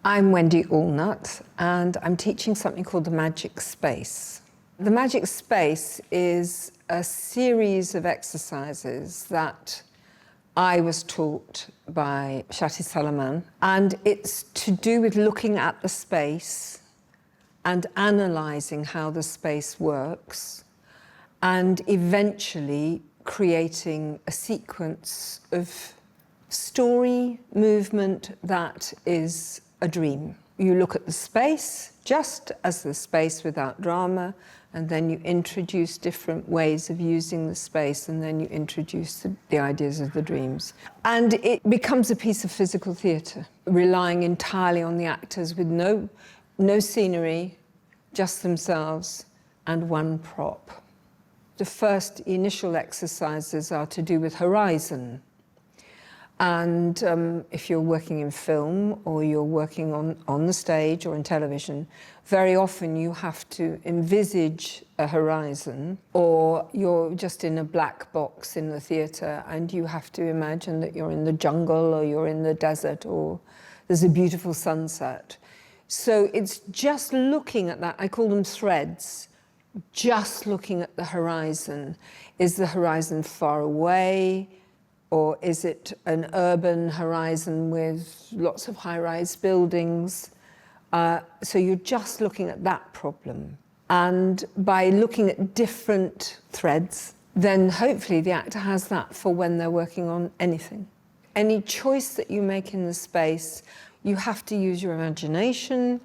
I'm Wendy Allnutt, and I'm teaching something called the Magic Space. The Magic Space is a series of exercises that I was taught by Shati Salaman, and it's to do with looking at the space and analysing how the space works, and eventually creating a sequence of story movement that is a dream. You look at the space just as the space without drama, and then you introduce different ways of using the space, and then you introduce the ideas of the dreams. And it becomes a piece of physical theatre, relying entirely on the actors with no scenery, just themselves and one prop. The first initial exercises are to do with horizon. And if you're working in film or you're working on the stage or in television, very often you have to envisage a horizon, or you're just in a black box in the theatre and you have to imagine that you're in the jungle or you're in the desert or there's a beautiful sunset. So it's just looking at that. I call them threads. Just looking at the horizon. Is the horizon far away? Or is it an urban horizon with lots of high-rise buildings? So you're just looking at that problem. And by looking at different threads, then hopefully the actor has that for when they're working on anything. Any choice that you make in the space, you have to use your imagination,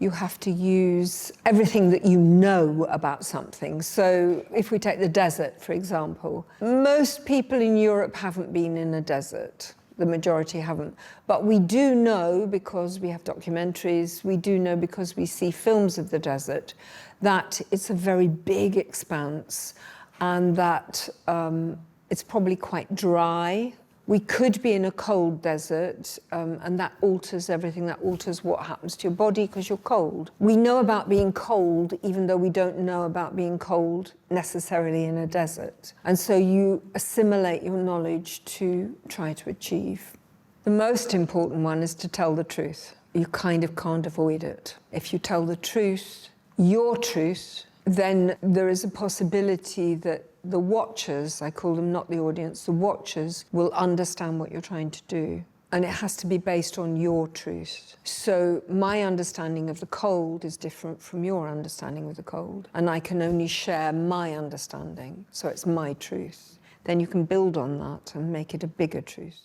you have to use everything that you know about something. So if we take the desert, for example, most people in Europe haven't been in a desert. The majority haven't. But we do know, because we have documentaries, we do know because we see films of the desert, that it's a very big expanse and that it's probably quite dry. We could be in a cold desert, and that alters everything. That alters what happens to your body because you're cold. We know about being cold, even though we don't know about being cold necessarily in a desert. And so you assimilate your knowledge to try to achieve. The most important one is to tell the truth. You kind of can't avoid it. If you tell the truth, your truth, then there is a possibility that the watchers, I call them not the audience, the watchers will understand what you're trying to do. And it has to be based on your truth. So my understanding of the cold is different from your understanding of the cold. And I can only share my understanding, so it's my truth. Then you can build on that and make it a bigger truth.